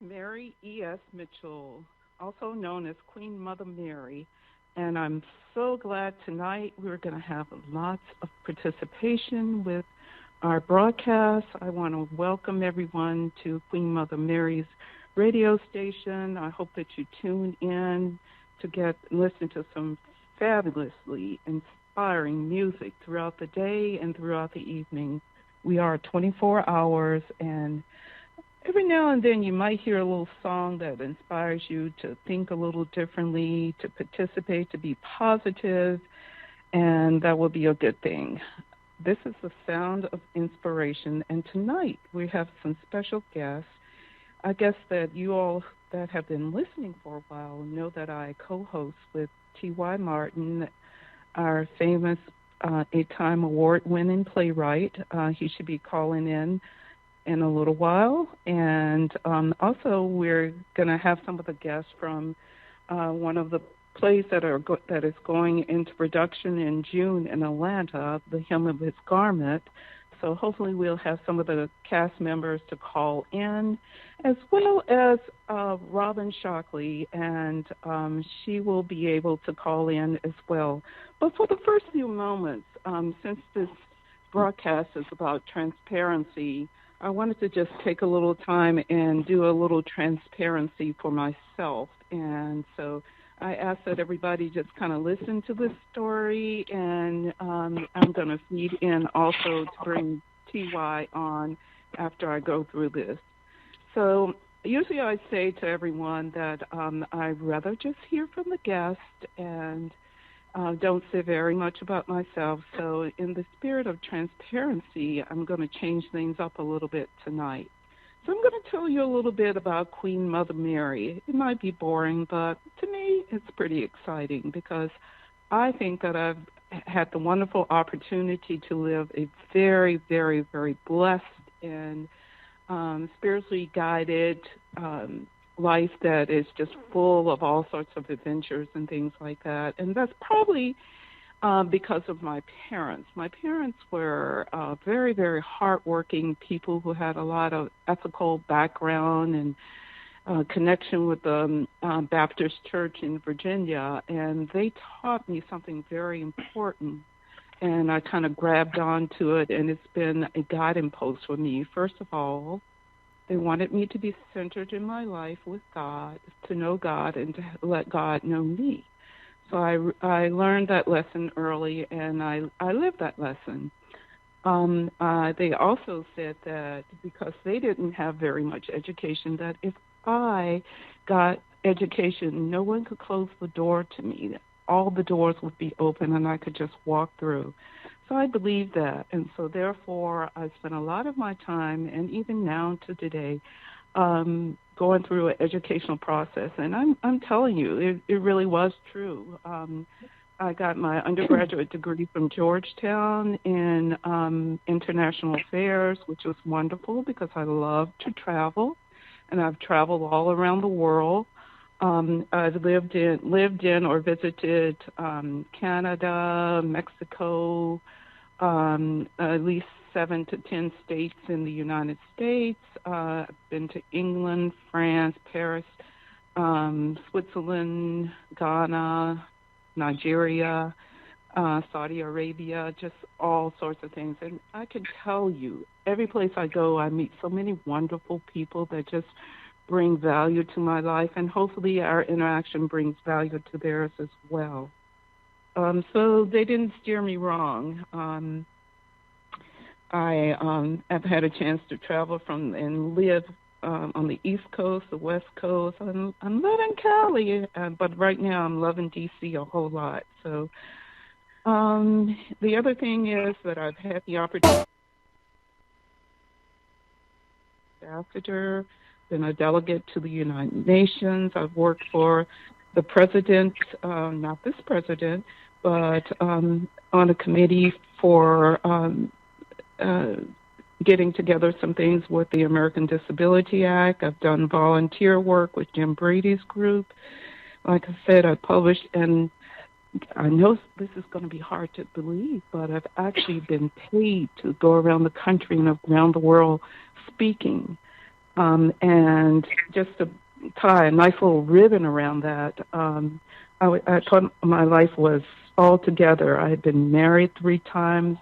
Mary E.S. Mitchell, also known as Queen Mother Mary. And I'm so glad tonight we're going to have lots of participation with our broadcast. I want to welcome everyone to Queen Mother Mary's radio station. I hope that you tune in to listen to some fabulously inspiring music throughout the day and throughout the evening. We are 24 hours, and every now and then you might hear a little song that inspires you to think a little differently, to participate, to be positive, and that will be a good thing. This is the sound of inspiration, and tonight we have some special guests. I guess that you all that have been listening for a while know that I co-host with T.Y. Martin, our famous 8-time award-winning playwright. He should be calling in a little while. And also we're going to have some of the guests from one of the plays that is going into production in June in Atlanta, The Hem of His Garment. So hopefully we'll have some of the cast members to call in, as well as Robin Shockley, and she will be able to call in as well. But for the first few moments, since this broadcast is about transparency, I wanted to just take a little time and do a little transparency for myself. And so I ask that everybody just kind of listen to this story, and I'm going to feed in also to bring TY on after I go through this. So usually I say to everyone that I'd rather just hear from the guest and don't say very much about myself. So in the spirit of transparency, I'm going to change things up a little bit tonight. So I'm going to tell you a little bit about Queen Mother Mary. It might be boring, but to me it's pretty exciting because I think that I've had the wonderful opportunity to live a very, very, very blessed and spiritually guided life that is just full of all sorts of adventures and things like that. And that's probably because of my parents. My parents were very, very hardworking people who had a lot of ethical background and connection with the Baptist Church in Virginia, and they taught me something very important, and I kind of grabbed onto it, and it's been a guiding post for me. First of all, they wanted me to be centered in my life with God, to know God, and to let God know me. So I learned that lesson early, and I lived that lesson. They also said that because they didn't have very much education, that if I got education, no one could close the door to me. All the doors would be open, and I could just walk through. So I believe that, and so therefore I spent a lot of my time, and even now to today, going through an educational process. And I'm telling you, it really was true. I got my undergraduate degree from Georgetown in international affairs, which was wonderful because I love to travel, and I've traveled all around the world. I've lived in or visited Canada, Mexico, at least 7 to 10 states in the United States. I've been to England, France, Paris, Switzerland, Ghana, Nigeria, Saudi Arabia, just all sorts of things. And I can tell you, every place I go, I meet so many wonderful people that just bring value to my life, and hopefully our interaction brings value to theirs as well. So they didn't steer me wrong. I have had a chance to travel and live on the East Coast, the West Coast. I'm loving Cali, but right now I'm loving D.C. a whole lot. So the other thing is that I've had the opportunity to be ambassador, been a delegate to the United Nations. I've worked for the president, not this president, but on a committee for getting together some things with the American Disability Act. I've done volunteer work with Jim Brady's group. Like I said, I published, and I know this is going to be hard to believe, but I've actually been paid to go around the country and around the world speaking And just to tie a nice little ribbon around that, I thought my life was all together. I had been married 3 times,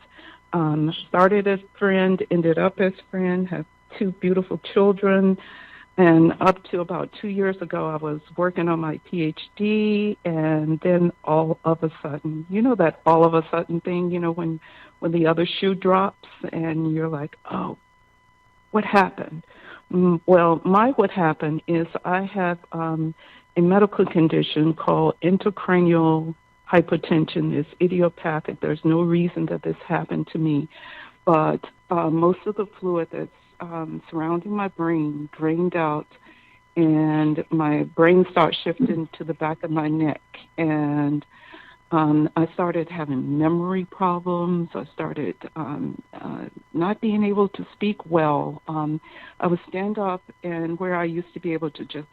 started as friend, ended up as friend, have 2 beautiful children. And up to about 2 years ago, I was working on my PhD, and then all of a sudden, that all of a sudden thing, when the other shoe drops, and you're like, oh, what happened? Well, what happened is I have a medical condition called intracranial hypertension. It's idiopathic. There's no reason that this happened to me, but most of the fluid that's surrounding my brain drained out, and my brain started shifting to the back of my neck, and I started having memory problems. I started not being able to speak well. I would stand up, and where I used to be able to just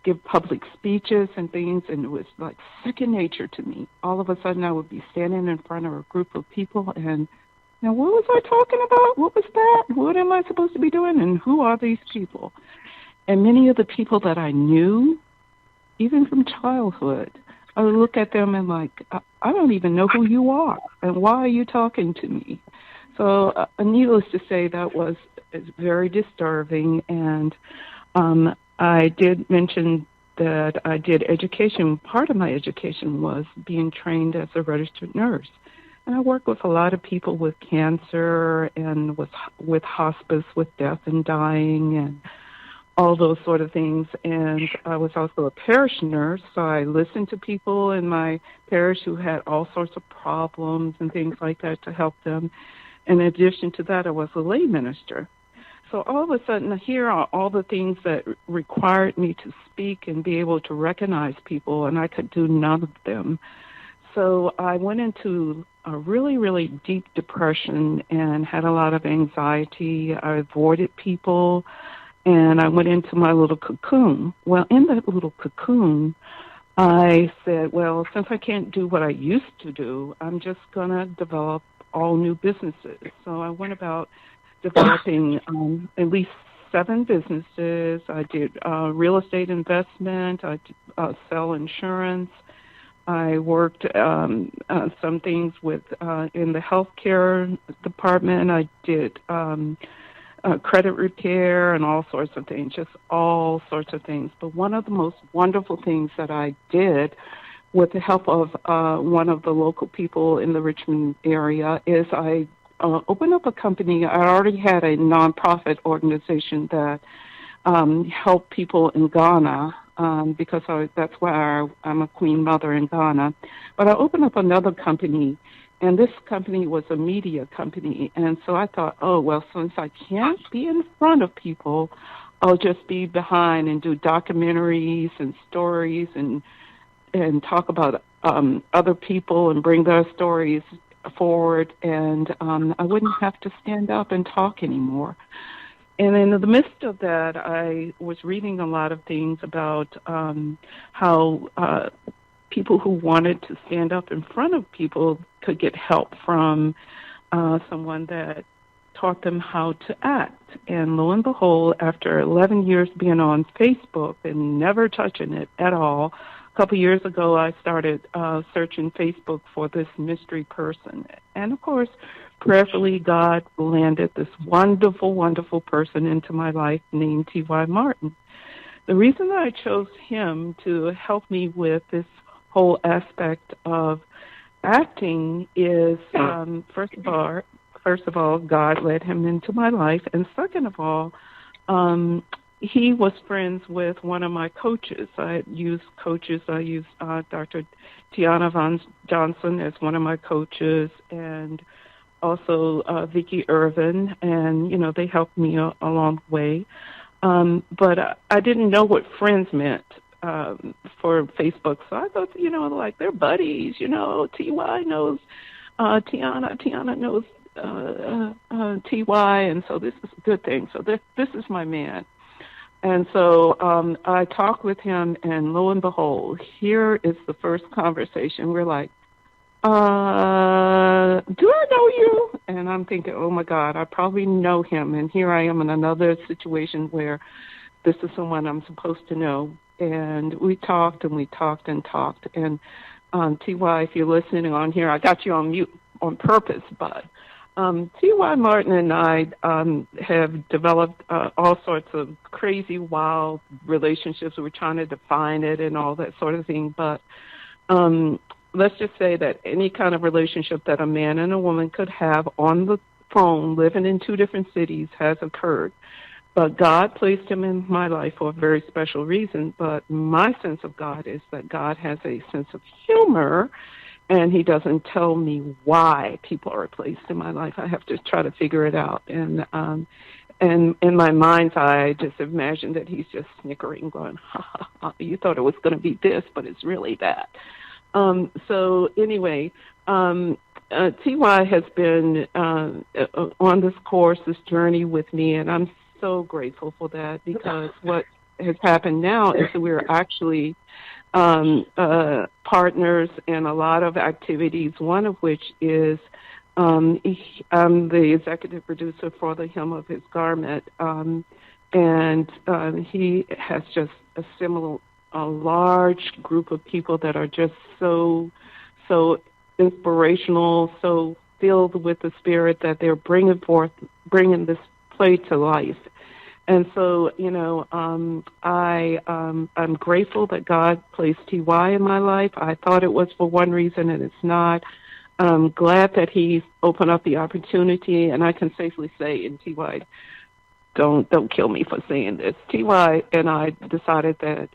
give public speeches and things, and it was like second nature to me. All of a sudden, I would be standing in front of a group of people, and now, what was I talking about? What was that? What am I supposed to be doing? And who are these people? And many of the people that I knew, even from childhood, I would look at them and like, I don't even know who you are, and why are you talking to me? So needless to say, that was very disturbing. And I did mention that I did education. Part of my education was being trained as a registered nurse. And I work with a lot of people with cancer and with hospice, with death and dying, and all those sort of things. And I was also a parish nurse, so I listened to people in my parish who had all sorts of problems and things like that to help them. In addition to that, I was a lay minister. So all of a sudden, here are all the things that required me to speak and be able to recognize people, and I could do none of them. So I went into a really, really deep depression and had a lot of anxiety. I avoided people, and I went into my little cocoon. Well, in that little cocoon, I said, well, since I can't do what I used to do, I'm just going to develop all new businesses. So I went about developing at least 7 businesses. I did real estate investment. I sell insurance. I worked some things with in the healthcare department. I did credit repair and all sorts of things, just all sorts of things. But one of the most wonderful things that I did with the help of one of the local people in the Richmond area is I opened up a company. I already had a nonprofit organization that helped people in Ghana, because that's where I'm a queen mother in Ghana. But I opened up another company, and this company was a media company. And so I thought, oh, well, since I can't be in front of people, I'll just be behind and do documentaries and stories and talk about other people and bring their stories forward. And I wouldn't have to stand up and talk anymore. And in the midst of that, I was reading a lot of things about how people who wanted to stand up in front of people could get help from someone that taught them how to act. And lo and behold, after 11 years being on Facebook and never touching it at all, a couple years ago I started searching Facebook for this mystery person. And of course, prayerfully, God landed this wonderful, wonderful person into my life named T.Y. Martin. The reason that I chose him to help me with this whole aspect of acting is, first of all, God led him into my life, and second of all, he was friends with one of my coaches. I used coaches. I used Dr. Tiana Von Johnson as one of my coaches, and also Vicki Irvin, and, you know, they helped me along the way. But I didn't know what friends meant for Facebook, so I thought, you know, like they're buddies, you know, T.Y. knows Tiana knows T.Y., and so this is a good thing. So this is my man. And so I talked with him, and lo and behold, here is the first conversation. We're like, do I know you? And I'm thinking, oh my God, I probably know him. And here I am in another situation where this is someone I'm supposed to know. And we talked and we talked and talked. And T.Y., if you're listening on here, I got you on mute on purpose, but T.Y. Martin and I have developed all sorts of crazy, wild relationships. We're trying to define it and all that sort of thing. But let's just say that any kind of relationship that a man and a woman could have on the phone, living in two different cities, has occurred. But God placed him in my life for a very special reason. But my sense of God is that God has a sense of humor, and he doesn't tell me why people are placed in my life. I have to try to figure it out. And in my mind's eye, I just imagine that he's just snickering, going, ha, ha, ha, you thought it was going to be this, but it's really that. So anyway, T.Y. has been on this course, this journey with me, and I'm so grateful for that, because what has happened now is that we're actually partners in a lot of activities, one of which is I'm the executive producer for The Hem of His Garment, and he has just a large group of people that are just so inspirational, so filled with the Spirit that they're bringing this play to life. And so, I'm grateful that God placed T.Y. in my life. I thought it was for one reason, and it's not. I'm glad that he's opened up the opportunity, and I can safely say, and T.Y., don't kill me for saying this, T.Y. and I decided that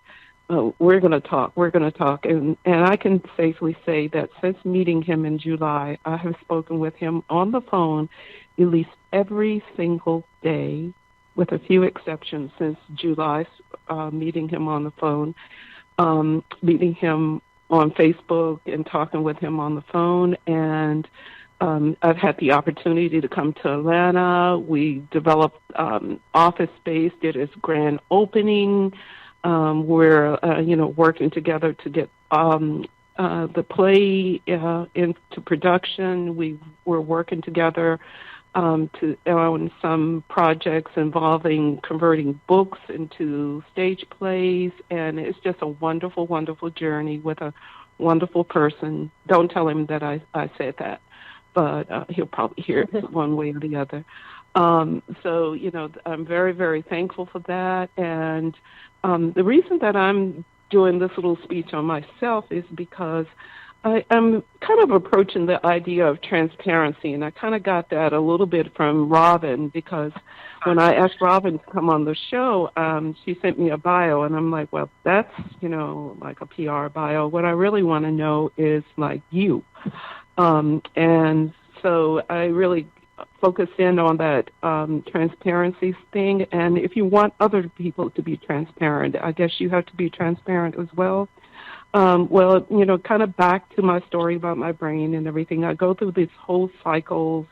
we're going to talk, and I can safely say that since meeting him in July, I have spoken with him on the phone at least every single day, with a few exceptions, since July, meeting him on the phone, meeting him on Facebook and talking with him on the phone. And I've had the opportunity to come to Atlanta. We developed office space, did its grand opening. We're, working together to get the play into production. We're working together on some projects involving converting books into stage plays, and it's just a wonderful, wonderful journey with a wonderful person. Don't tell him that I said that, but he'll probably hear it one way or the other. So, I'm very, very thankful for that, and the reason that I'm doing this little speech on myself is because I'm kind of approaching the idea of transparency, and I kind of got that a little bit from Robin, because when I asked Robin to come on the show, she sent me a bio, and I'm like, well, that's, like a PR bio. What I really want to know is, like, you. And so I really focus in on that transparency thing, and if you want other people to be transparent, I guess you have to be transparent as well. Well, kind of back to my story about my brain and everything, I go through these whole cycles.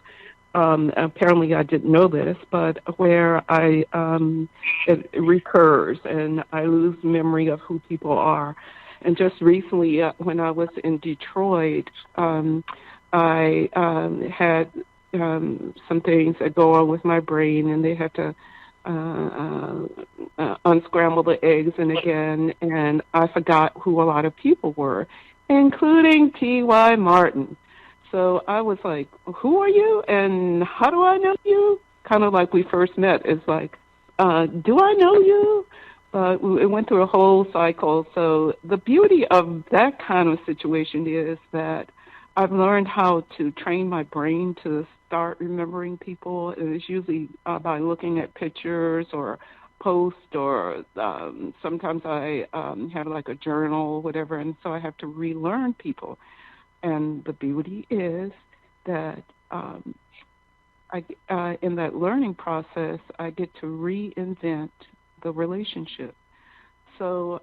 Apparently I didn't know this, but where it recurs and I lose memory of who people are. And just recently, when I was in Detroit, I had some things that go on with my brain, and they had to unscramble the eggs and I forgot who a lot of people were, including T.Y. Martin. So I was like, who are you and how do I know you? Kind of like we first met. It's like, do I know you? It went through a whole cycle. So the beauty of that kind of situation is that I've learned how to train my brain to start remembering people. It's usually by looking at pictures or posts, or sometimes I have like a journal or whatever, and so I have to relearn people. And the beauty is that in that learning process, I get to reinvent the relationship. So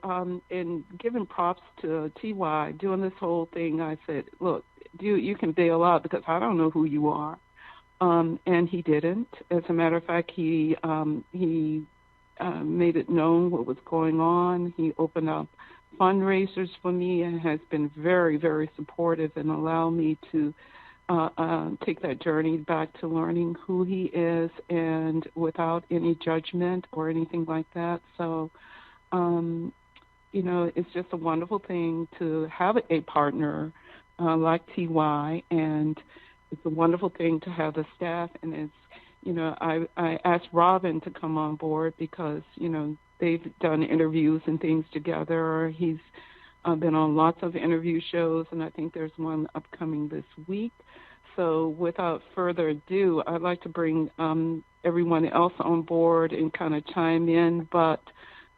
in giving props to T.Y., doing this whole thing, I said, look, you can bail out because I don't know who you are. And he didn't. As a matter of fact, he made it known what was going on. He opened up fundraisers for me and has been very, very supportive and allow me to take that journey back to learning who he is and without any judgment or anything like that. So, it's just a wonderful thing to have a partner like TY, and it's a wonderful thing to have the staff. And I asked Robin to come on board because, they've done interviews and things together. He's been on lots of interview shows, and I think there's one upcoming this week. So without further ado, I'd like to bring everyone else on board and kind of chime in. But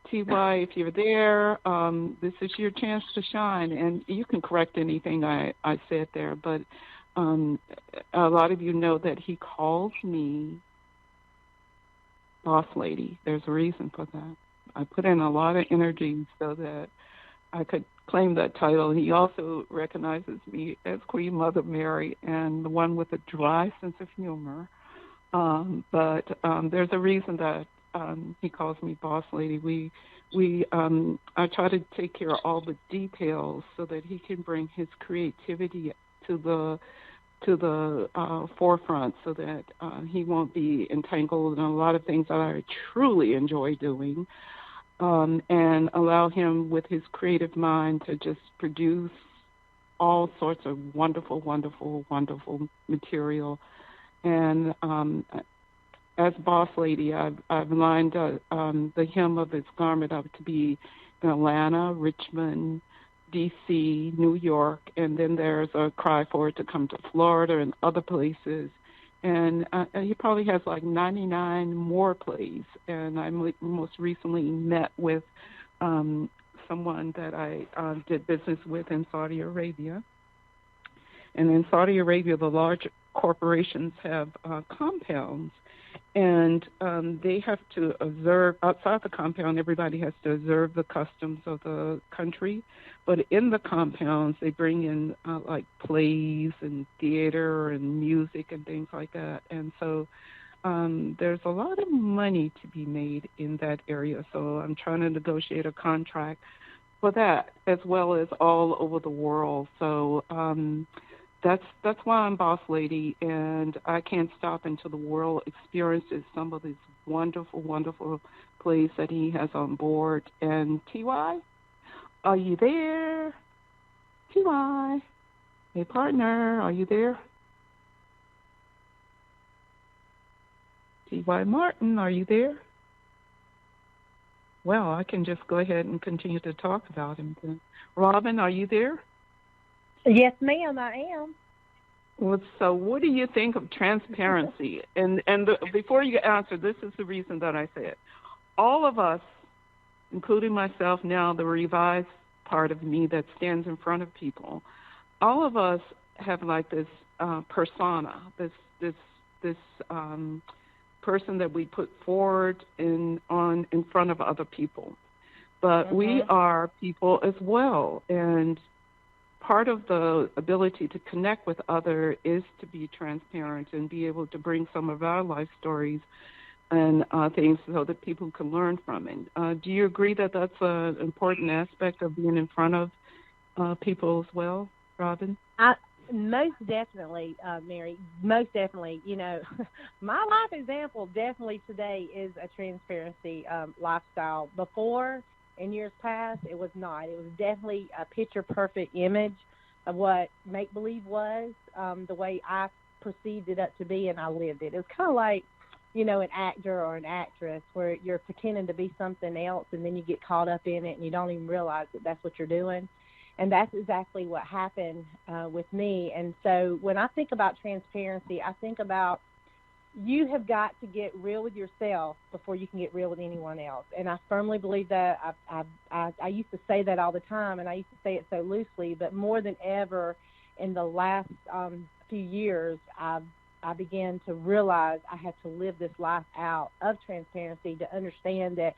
TY, if you're there, this is your chance to shine, and you can correct anything I said there. But a lot of you know that he calls me Boss Lady. There's a reason for that. I put in a lot of energy so that I could claim that title. He also recognizes me as Queen Mother Mary and the one with a dry sense of humor. But there's a reason that he calls me Boss Lady. I try to take care of all the details so that he can bring his creativity to the forefront, so that he won't be entangled in a lot of things that I truly enjoy doing. And allow him with his creative mind to just produce all sorts of wonderful, wonderful, wonderful material. And as Boss Lady, I've lined the hem of his garment up to be in Atlanta, Richmond, D.C., New York, and then there's a cry for it to come to Florida and other places. And he probably has like 99 more plays. And I most recently met with someone that I did business with in Saudi Arabia. And in Saudi Arabia, the large corporations have compounds. And they have to observe, outside the compound, everybody has to observe the customs of the country. But in the compounds, they bring in like plays and theater and music and things like that. And so there's a lot of money to be made in that area. So I'm trying to negotiate a contract for that, as well as all over the world. So that's why I'm Boss Lady, and I can't stop until the world experiences some of these wonderful, wonderful plays that he has on board. And TY, are you there? TY, hey partner, are you there? TY Martin, are you there? Well, I can just go ahead and continue to talk about him then. Robin, are you there? Yes, ma'am, I am. Well, so what do you think of transparency? Before you answer, this is the reason that I say it. All of us, including myself now, the revised part of me that stands in front of people, all of us have like this persona, this person that we put forward in front of other people. But we are people as well, and part of the ability to connect with others is to be transparent and be able to bring some of our life stories and things so that people can learn from it. Do you agree that that's an important aspect of being in front of people as well, Robin? Most definitely, Mary. Most definitely. My life example definitely today is a transparency lifestyle. Before, in years past, it was not. It was definitely a picture-perfect image of what make-believe was, the way I perceived it up to be, and I lived it. It was kind of like, an actor or an actress where you're pretending to be something else, and then you get caught up in it, and you don't even realize that that's what you're doing. And that's exactly what happened with me. And so when I think about transparency, I think about you have got to get real with yourself before you can get real with anyone else. And I firmly believe that. I used to say that all the time, and I used to say it so loosely, but more than ever in the last few years, I began to realize I had to live this life out of transparency to understand that,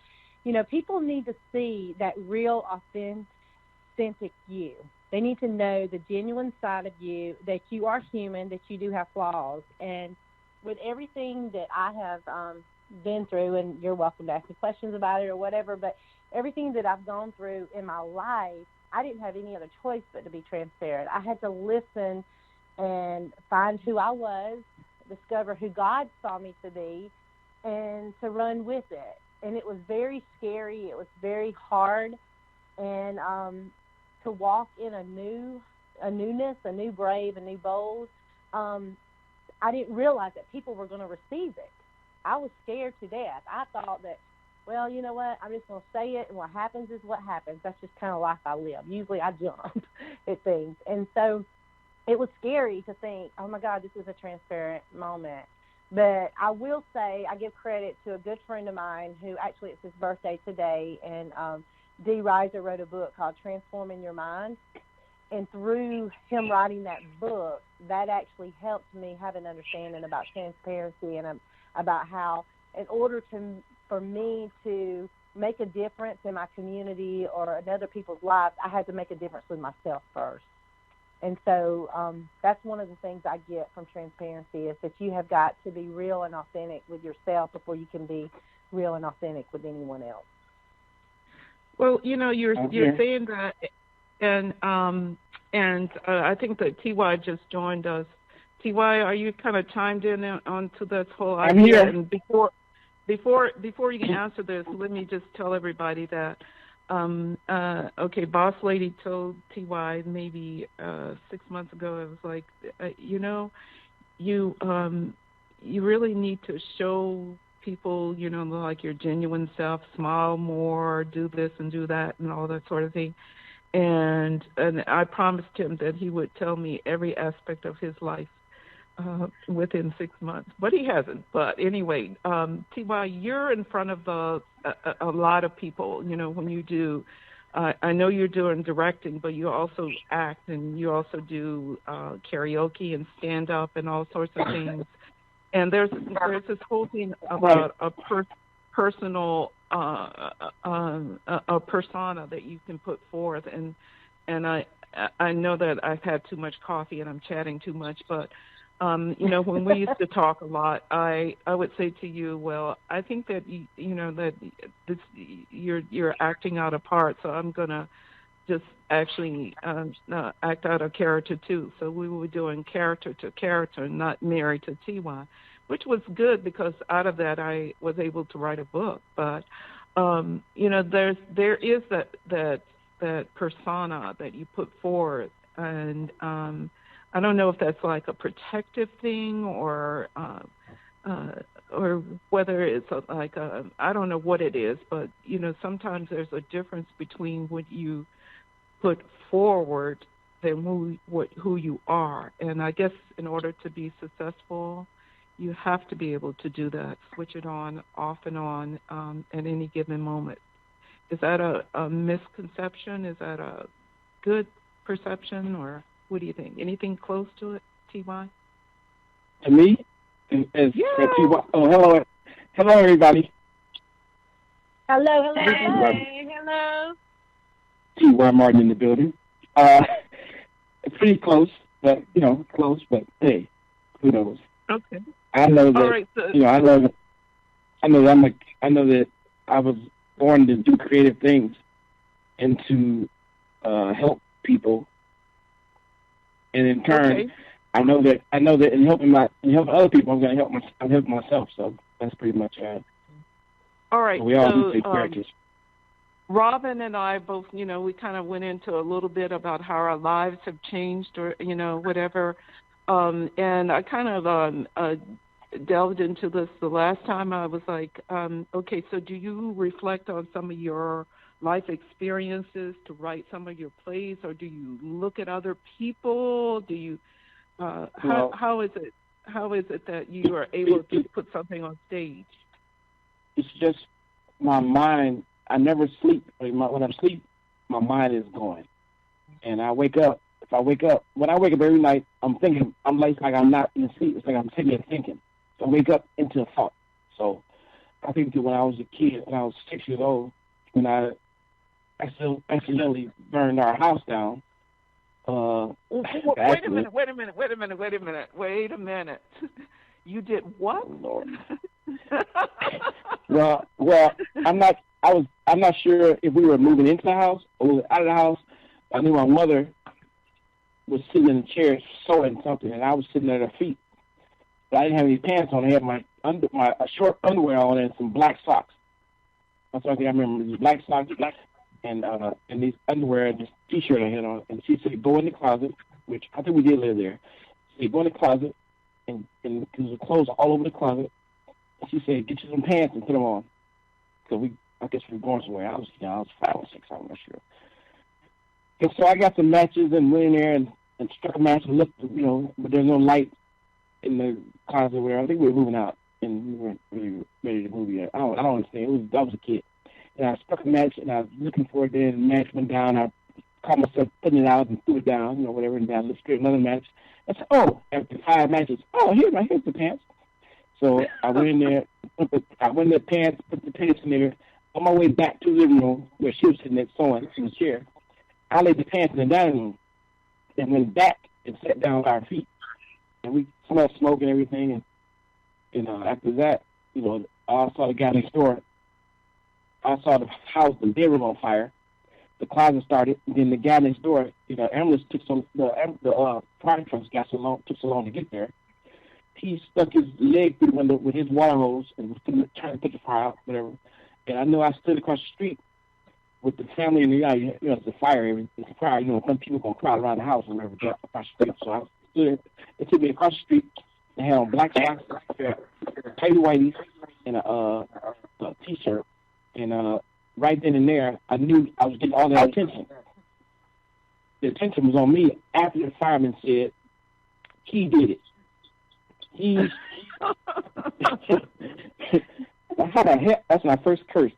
people need to see that real, authentic you. They need to know the genuine side of you, that you are human, that you do have flaws. And with everything that I have been through, and you're welcome to ask me questions about it or whatever, but everything that I've gone through in my life, I didn't have any other choice but to be transparent. I had to listen and find who I was, discover who God saw me to be, and to run with it. And it was very scary. It was very hard. And to walk in a newness, a new brave, a new bold, I didn't realize that people were going to receive it. I was scared to death. I thought that, well, you know what, I'm just going to say it, and what happens is what happens. That's just kind of life I live. Usually I jump at things. And so it was scary to think, oh, my God, this is a transparent moment. But I will say I give credit to a good friend of mine who actually it's his birthday today, and Dee Reiser wrote a book called Transforming Your Mind. And through him writing that book, that actually helped me have an understanding about transparency and about how in order for me to make a difference in my community or in other people's lives, I had to make a difference with myself first. And so that's one of the things I get from transparency is that you have got to be real and authentic with yourself before you can be real and authentic with anyone else. Well, you're saying that, and I think that T.Y. just joined us. T.Y., are you kind of chimed in onto this whole idea? I'm here. And before you can answer this, let me just tell everybody that Boss Lady told T.Y. maybe 6 months ago. It was like, you really need to show people, like your genuine self, smile more, do this and do that, and all that sort of thing. And I promised him that he would tell me every aspect of his life within 6 months, but he hasn't. But anyway, T.Y., you're in front of a lot of people, when you do. I know you're doing directing, but you also act, and you also do karaoke and stand-up and all sorts of things. And there's this whole thing about a personal a persona that you can put forth, and I know that I've had too much coffee and I'm chatting too much, but when we used to talk a lot, I would say to you, well, I think that that this you're acting out a part, so I'm gonna just actually act out a character too. So we were doing character to character, not Mary to T.Y., which was good because out of that I was able to write a book. But there is that persona that you put forth, and I don't know if that's like a protective thing or whether it's I don't know what it is, but sometimes there's a difference between what you put forward than who you are. And I guess in order to be successful, you have to be able to do that, switch it on, off and on at any given moment. Is that a misconception? Is that a good perception, or what do you think? Anything close to it, T.Y.? To me? Yeah. T.Y. Oh, hello, everybody. Hello. T.Y. Martin in the building. Pretty close, but hey, who knows? Okay. I know that. All right, so, I know that I was born to do creative things and to help and in turn, okay. I know that in helping other people, I'm helping myself. So that's pretty much it. All right. We all do take characters. Robin and I both, we kind of went into a little bit about how our lives have changed, or whatever. And I kind of delved into this the last time. I was like, okay, so do you reflect on some of your life experiences to write some of your plays, or do you look at other people? Do you how is it that you are able to put something on stage? It's just my mind. I never sleep. When I sleep, my mind is going, and I wake up. When I wake up every night, I'm thinking. I'm like I'm not in sleep. It's like I'm sitting and thinking. So I wake up into a thought. So I think that when I was a kid, when I was 6 years old, when I accidentally burned our house down. Wait a minute. You did what? Lord. Well, I'm not I'm not sure if we were moving into the house or was out of the house. I knew my mother was sitting in the chair sewing something, and I was sitting at her feet. But I didn't have any pants on. I had my short underwear on and some black socks. That's the only thing I remember. These black socks, and these underwear and this T-shirt I had on. And she said, "Go in the closet," which I think we did live there. She said, "Go in the closet," and because the clothes all over the closet. And she said, "Get you some pants and put them on." So I guess we were going somewhere. I was 5 or 6. I'm not sure. And so I got some matches and went in there and struck a match and looked, but there's no light in the closet where I think we were moving out and we weren't really ready to move yet. I don't understand. I was a kid. And I struck a match and I was looking for it there and the match went down. I caught myself putting it out and threw it down, whatever, and down. Let's straight another match. I said, after 5 matches, here's the pants. So I went in there, put the pants in there. On my way back to the living room where she was sitting there sewing in the chair, I laid the pants in the dining room and went back and sat down at our feet. And we smelled smoke and everything. And after that, I saw the guy next door. I saw the house, the bedroom on fire. The closet started. And then the guy next door, ambulance took the fire trucks took so long to get there. He stuck his leg through the window with his water hose and was trying to put the fire out, whatever. And I know I stood across the street with the family in the yard. It's a fire. It's a fire. Some people gonna crowd around the house and whatever across the street. So I stood. They took me across the street. They had on black socks, tight whiteies, and a T-shirt. And right then and there, I knew I was getting all that attention. The attention was on me after the fireman said he did it. How the hell? That's my first curse.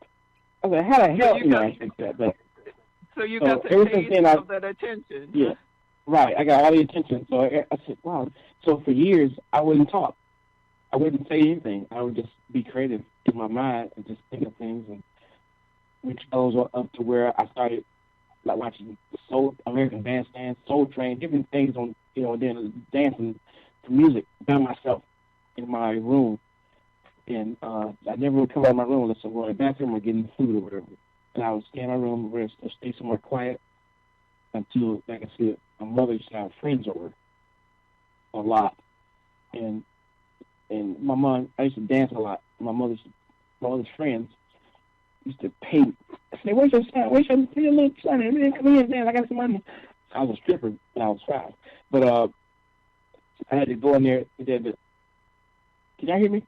I was like, how the hell? I think that. But, so you got the taste of that attention. Yeah, right. I got all the attention. So I said, wow. So for years, I wouldn't talk. I wouldn't say anything. I would just be creative in my mind and just think of things, and which goes up to where I started like watching American Bandstand, Soul Train, different things on, then dancing to music by myself in my room. And I never would come out of my room unless I was in the bathroom or getting food or whatever. And I would stay in my room or stay somewhere quiet until, like I said, my mother used to have friends over a lot. And my mom, I used to dance a lot. My mother's friends used to pay me. I said, where's your son? Where's your little son? Come here and dance. I got some money. I was a stripper when I was 5. But I had to go in there. Can y'all hear me?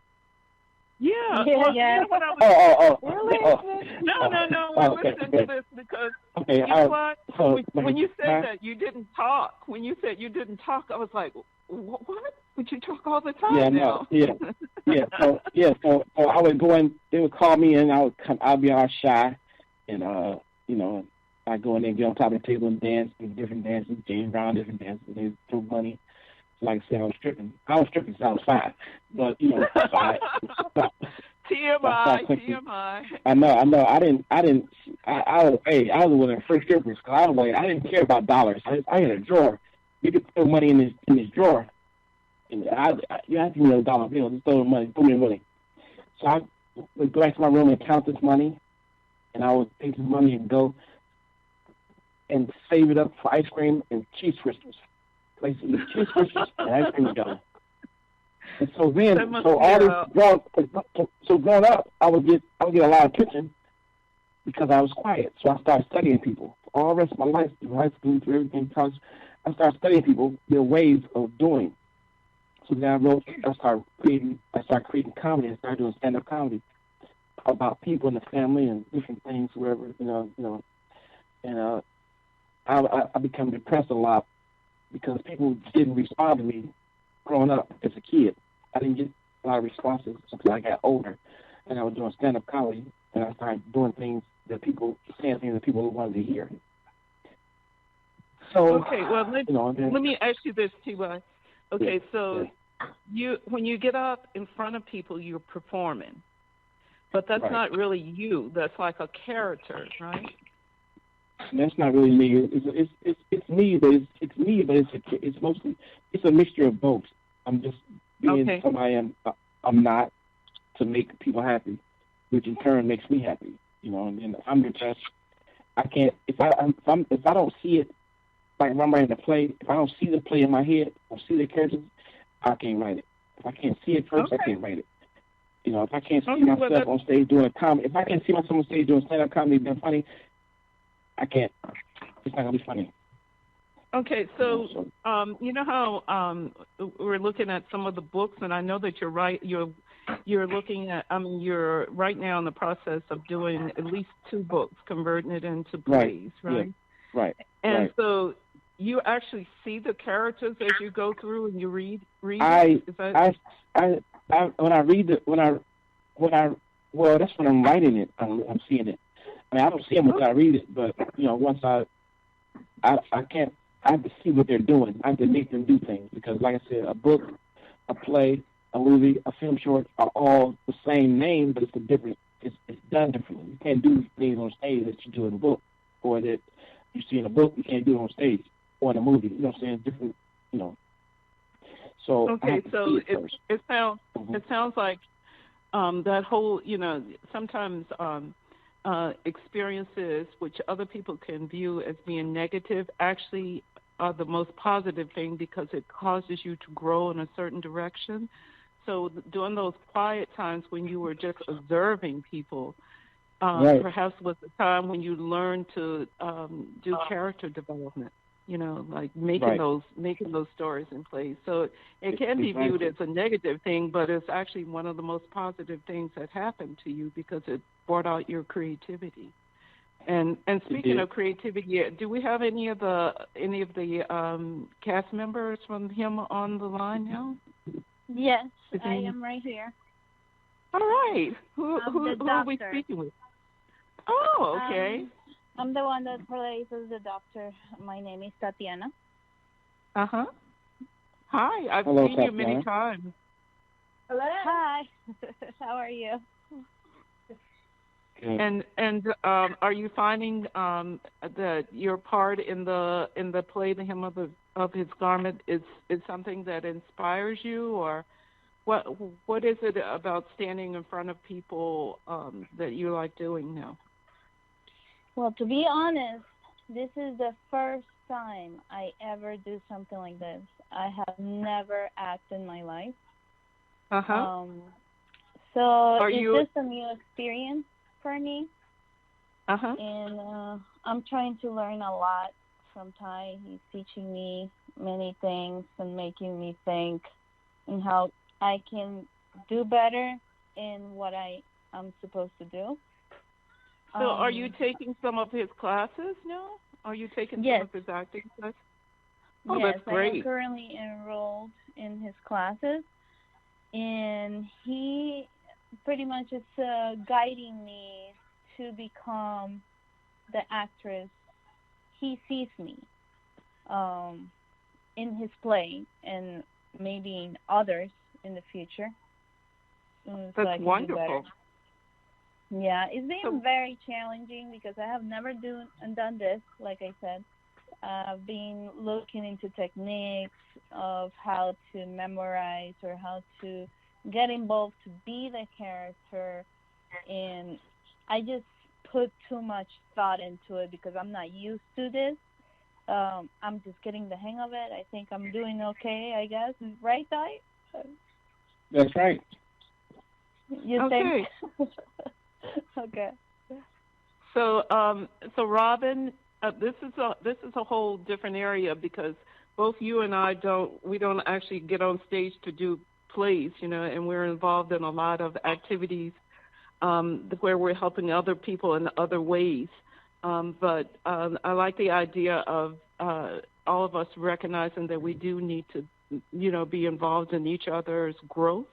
Yeah. Yeah. What I was, Really? No. We're listening to this because you know what? When you said that you didn't talk, I was like, what? Would you talk all the time now? So I would go in. They would call me in. I'd be all shy, and I'd go in there and get on top of the table and dance, and different dances, James Brown, different dances. And they threw money. Like I said, I was stripping since I was 5. But, TMI. I know. I was one of the first strippers because I didn't care about dollars. I had a drawer. You could throw money in this drawer. And you have to give me a dollar bill. Just throw me the money. So I would go back to my room and count this money. And I would take this money and go and save it up for ice cream and cheese whiskers. Like cheese whiskers and ice cream together. And so growing up, I would get a lot of attention because I was quiet. So I started studying people. All the rest of my life, through high school, through everything, college, I started studying people, their ways of doing. So then I started creating comedy. I started doing stand-up comedy about people in the family and different things, wherever, and I became depressed a lot because people didn't respond to me growing up as a kid. I didn't get a lot of responses until I got older, and I was doing stand-up comedy, and I started doing saying things that people wanted to hear. So, okay, well, let me ask you this, T.Y. Okay, when you get up in front of people, you're performing, but that's not really you. That's like a character, right? That's not really me. It's me, but it's a mixture of both. I'm just being somebody I'm not to make people happy, which in turn makes me happy. And then I'm just I can't if I don't see it like when I'm writing the play. If I don't see the play in my head or see the characters, I can't write it. If I can't see it first, I can't write it. If I can't see myself on stage doing comedy, if I can't see myself on stage doing stand-up comedy being funny, I can't. It's not gonna be funny. Okay, so you know how we're looking at some of the books, and I know that you're looking at. I mean, you're right now in the process of doing at least 2 books, converting it into plays, right? Yeah. Right. And right. so you actually see the characters as you go through and you read. When I read well, that's when I'm writing it. I'm seeing it. I mean, I don't see them until I read it, but once I can't. I have to see what they're doing. I have to make them do things because, like I said, a book, a play, a movie, a film short are all the same name, but it's done differently. You can't do things on stage that you do in a book, or that you see in a book. You can't do it on stage or in a movie. You know what I'm saying? Different. So okay, so it sounds mm-hmm. It sounds like that whole sometimes experiences which other people can view as being negative actually are the most positive thing because it causes you to grow in a certain direction. So during those quiet times when you were just observing people, right. perhaps was the time when you learned to do character development. Like making right. those stories in plays. So it can be viewed as a negative thing, but it's actually one of the most positive things that happened to you because it brought out your creativity. And speaking of creativity, do we have any of the cast members from him on the line now? Yes, I am right here. All right. Who are we speaking with? Oh, okay. I'm the one that plays as the doctor. My name is Tatiana. Uh-huh. Hi, I've Hello, seen Tatiana. you many times. Hello. Hi. How are you? And are you finding that your part in the play, The Hem of His Garment, is something that inspires you, or what is it about standing in front of people that you like doing now? Well, to be honest, this is the first time I ever do something like this. I have never acted in my life. Uh-huh. So it's just a new experience for me. Uh-huh. And I'm trying to learn a lot from Ty. He's teaching me many things and making me think and how I can do better in what I'm supposed to do. So are you taking some of his classes now? Are you taking some of his acting classes? Oh, yes, that's great. I am currently enrolled in his classes, and he pretty much is guiding me to become the actress he sees me in his play and maybe in others in the future. That's wonderful. Yeah, it's been very challenging because I have never done this, like I said. I've been looking into techniques of how to memorize or how to get involved to be the character, and I just put too much thought into it because I'm not used to this. I'm just getting the hang of it. I think I'm doing okay, I guess. Right, Ty? That's right. You think? Okay. So, Robin, this is a whole different area because both you and I don't actually get on stage to do plays, and we're involved in a lot of activities where we're helping other people in other ways. But I like the idea of all of us recognizing that we do need to, be involved in each other's growth.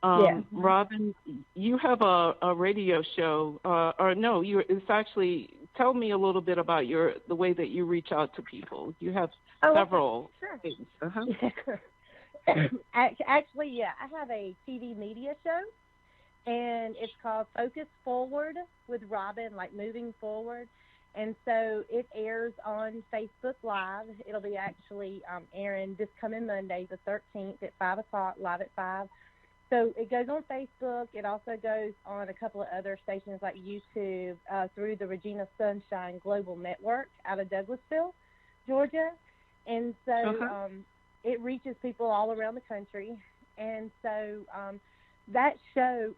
Robin, you have a radio show, it's actually, tell me a little bit about the way that you reach out to people. You have several things. Uh-huh. Actually, I have a TV media show, and it's called Focus Forward with Robin, like moving forward. And so it airs on Facebook Live. It'll be actually airing this coming Monday, the 13th at 5 o'clock, live at 5. So it goes on Facebook. It also goes on a couple of other stations like YouTube through the Regina Sunshine Global Network out of Douglasville, Georgia. And so it reaches people all around the country. And so that show,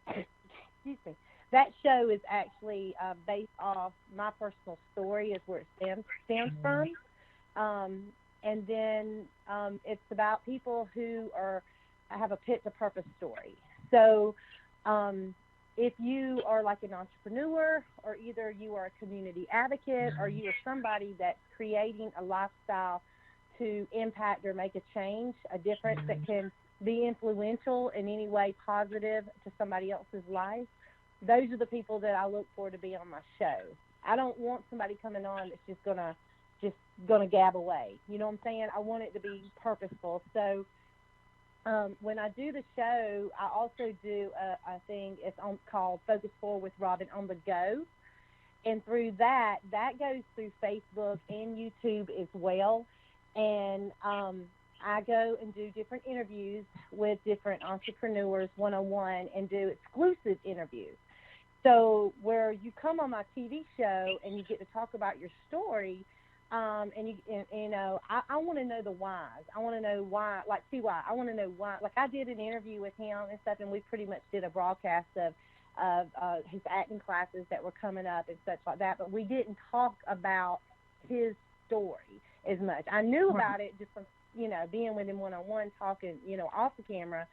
excuse me, that show is actually based off my personal story, is where it stems from. And then it's about people who have a pit to purpose story. So if you are like an entrepreneur, or either you are a community advocate, or you are somebody that's creating a lifestyle to impact or make a change, a difference that can be influential in any way positive to somebody else's life, those are the people that I look for to be on my show. I don't want somebody coming on that's just gonna gab away. You know what I'm saying? I want it to be purposeful. So when I do the show, I also do a thing. It's called Focus Forward with Robin on the Go, and through that goes through Facebook and YouTube as well. And I go and do different interviews with different entrepreneurs one-on-one, and do exclusive interviews. So where you come on my TV show and you get to talk about your story, and you know, I want to know the whys. I want to know why, like T.Y. I want to know why. Like, I did an interview with him and stuff, and we pretty much did a broadcast of his acting classes that were coming up and such like that. But we didn't talk about his story as much. I knew about it just from, you know, being with him one-on-one, talking, you know, off the camera.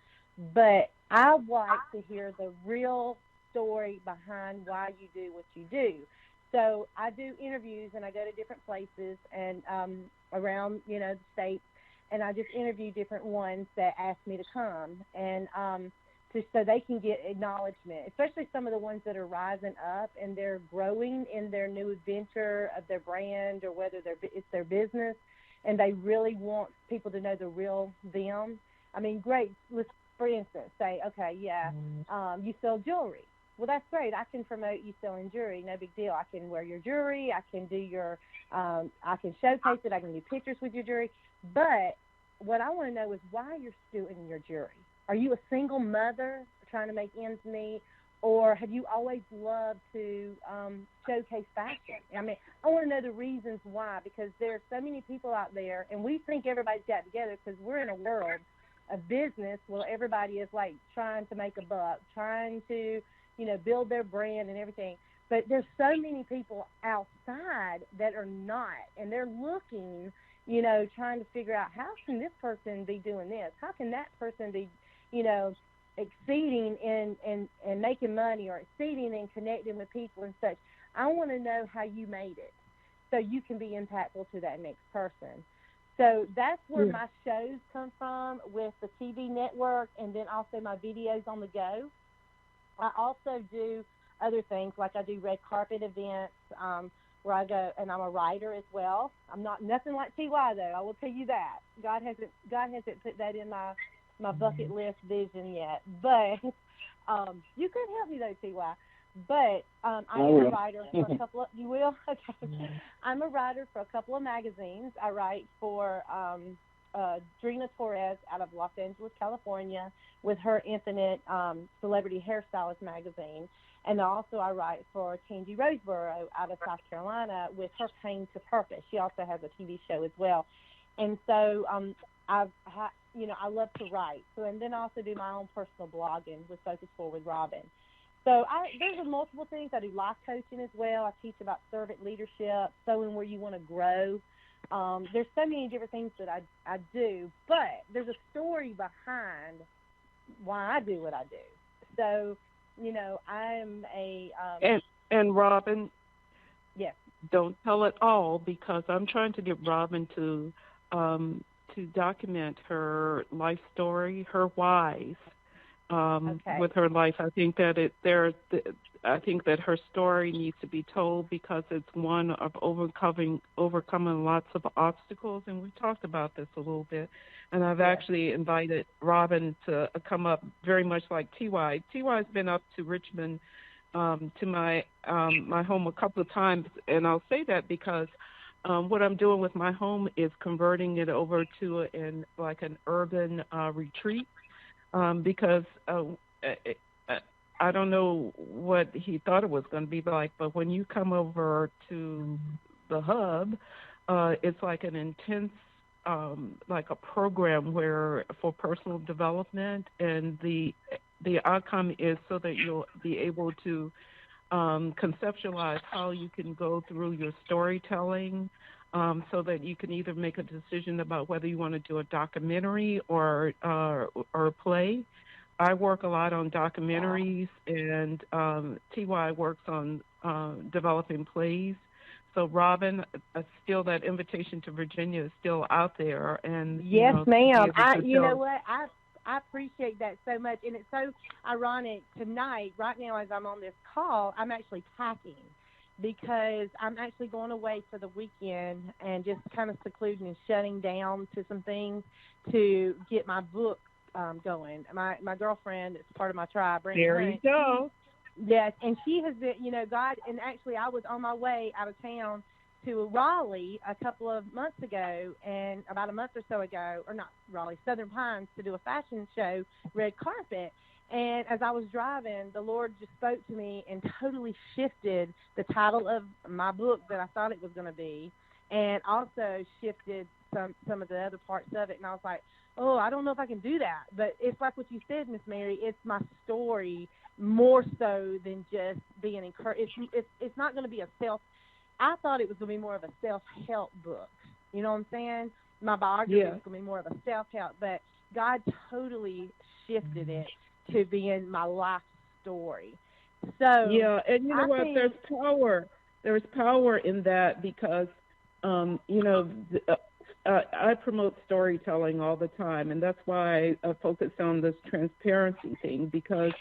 But I like to hear the real story behind why you do what you do. So I do interviews, and I go to different places and around, you know, the states, and I just interview different ones that ask me to come, and so they can get acknowledgement, especially some of the ones that are rising up and they're growing in their new adventure of their brand, or whether it's their business, and they really want people to know the real them. I mean, great. Let's, for instance, say, okay, yeah, you sell jewelry. Well, that's great. I can promote you selling jewelry. No big deal. I can wear your jewelry. I can do I can showcase it. I can do pictures with your jewelry. But what I want to know is why you're doing your jewelry. Are you a single mother trying to make ends meet, or have you always loved to showcase fashion? I mean, I want to know the reasons why, because there are so many people out there, and we think everybody's got together because we're in a world of business where everybody is like trying to make a buck, trying to, you know, build their brand and everything. But there's so many people outside that are not, and they're looking, you know, trying to figure out, how can this person be doing this? How can that person be, you know, exceeding in making money, or exceeding in connecting with people and such? I want to know how you made it so you can be impactful to that next person. So that's where my shows come from, with the TV network, and then also my videos on the go. I also do other things, like I do red carpet events where I go, and I'm a writer as well. I'm not nothing like T.Y. though. I will tell you that. God hasn't put that in my bucket list vision yet. But you could help me though, T.Y. But I am a writer for a couple of. You will? Okay. I'm a writer for a couple of magazines. I write for Drina Torres out of Los Angeles, California, with her Infinite Celebrity Hairstylist magazine. And also I write for Tangi Roseborough out of South Carolina with her Pain to Purpose. She also has a TV show as well. And so I love to write. So, and then I also do my own personal blogging with Focus Forward with Robin. So there's multiple things. I do life coaching as well. I teach about servant leadership, sowing where you want to grow. There's so many different things that I do, but there's a story behind why I do what I do. So, you know, I'm a and Robin, yes, don't tell it all, because I'm trying to get Robin to document her life story, her whys. With her life, I think that I think that her story needs to be told, because it's one of overcoming lots of obstacles, and we talked about this a little bit. And I've actually invited Robin to come up, very much like T.Y. T.Y.'s been up to Richmond, to my home a couple of times, and I'll say that because what I'm doing with my home is converting it over to an urban retreat. because I don't know what he thought it was going to be like, but when you come over to the hub, it's like an intense, like a program where for personal development, and the outcome is so that you'll be able to conceptualize how you can go through your storytelling, so that you can either make a decision about whether you want to do a documentary or a play. I work a lot on documentaries, and TY works on developing plays. So, Robin, still that invitation to Virginia is still out there, and yes, ma'am. You know tell. what? I appreciate that so much, and it's so ironic tonight. Right now, as I'm on this call, I'm actually packing because I'm actually going away for the weekend and just kind of secluding and shutting down to some things to get my book going. My girlfriend is part of my tribe. Brandy There Hunt, you go. Yes, and she has been, God, and actually I was on my way out of town to Raleigh a couple of months ago, and about a month or so ago, or not Raleigh, Southern Pines, to do a fashion show, red carpet. And as I was driving, the Lord just spoke to me and totally shifted the title of my book that I thought it was going to be, and also shifted some of the other parts of it. And I was like, oh, I don't know if I can do that. But it's like what you said, Miss Mary, it's my story more so than just being encouraged. It's not going to be I thought it was going to be more of a self-help book. You know what I'm saying? My biography is going to be more of a self-help, but God totally shifted it to being my life story. So yeah, and you know what? There's power. There's power in that because, I promote storytelling all the time, and that's why I focus on this transparency thing, because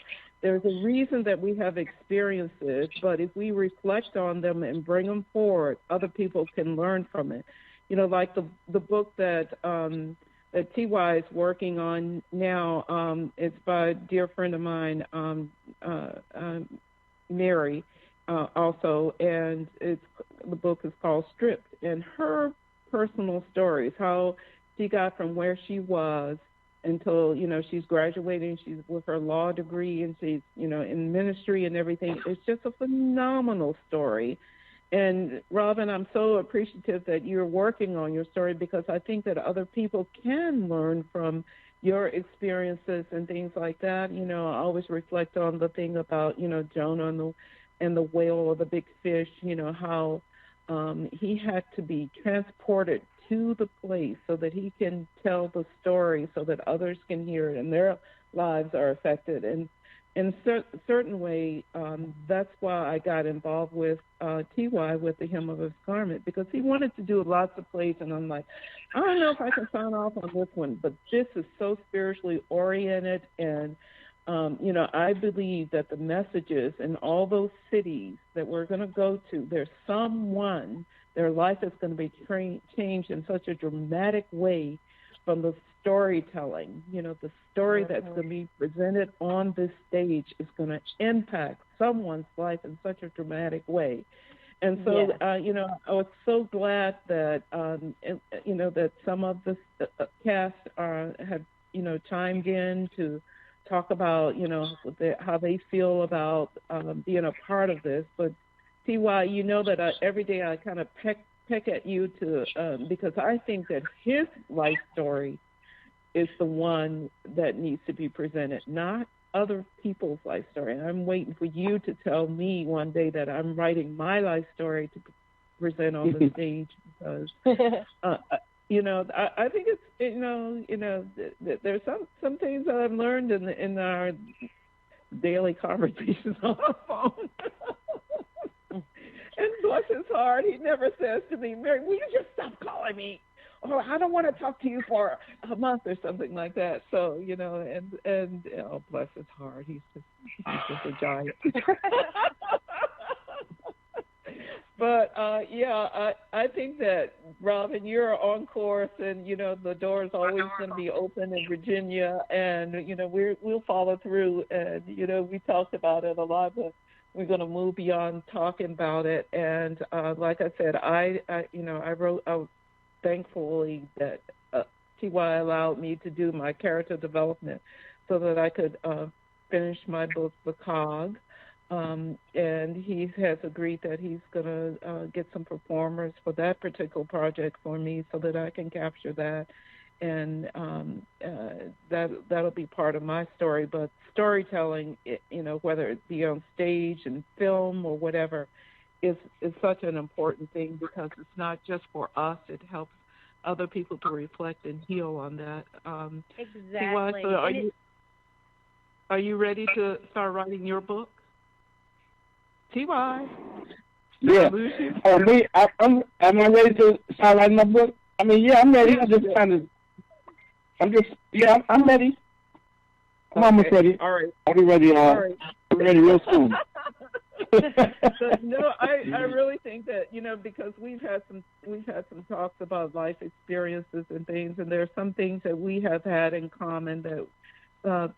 there's a reason that we have experiences, but if we reflect on them and bring them forward, other people can learn from it. Like the book that TY is working on now, it's by a dear friend of mine, Mary, also, and the book is called Stripped, and her personal stories, how she got from where she was until, she's graduating, she's with her law degree, and she's, in ministry and everything. It's just a phenomenal story. And Robin, I'm so appreciative that you're working on your story, because I think that other people can learn from your experiences and things like that. I always reflect on the thing about, Jonah and the whale or the big fish, how he had to be transported to the place so that he can tell the story so that others can hear it and their lives are affected. And in a certain way, that's why I got involved with TY with the Hem of His Garment, because he wanted to do lots of plays, and I'm like, I don't know if I can sign off on this one, but this is so spiritually oriented, and I believe that the messages in all those cities that we're going to go to, there's someone, their life is going to be changed in such a dramatic way from the storytelling. The story that's going to be presented on this stage is going to impact someone's life in such a dramatic way. And so, I was so glad that, that some of the cast have, chimed in to talk about, how they feel about being a part of this. But TY, that every day I kind of peck at you because I think that his life story is the one that needs to be presented, not other people's life story. And I'm waiting for you to tell me one day that I'm writing my life story to present on the stage, because I think it's there's some things that I've learned in our daily conversations on the phone. And bless his heart, he never says to me, Mary, will you just stop calling me? Or I don't want to talk to you for a month or something like that. So, and bless his heart, he's just a giant. But I think that, Robin, you're on course, and the door is always going to be open in Virginia, and we'll follow through. And we talked about it a lot, but we're going to move beyond talking about it. And like I said, I wrote out, thankfully, that TY allowed me to do my character development so that I could finish my book, The Cog. And he has agreed that he's going to get some performers for that particular project for me so that I can capture that. And that'll be part of my story. But storytelling, whether it be on stage and film or whatever, is such an important thing because it's not just for us. It helps other people to reflect and heal on that. Exactly. So are you ready to start writing your book? T.Y. Yeah. Am I ready to start writing my book? I mean, yeah, I'm ready. I'm ready. I'm almost ready. All right. I'll be ready. All right. I'll be ready real soon. No, I really think that, because we've had some talks about life experiences and things, and there are some things that we have had in common that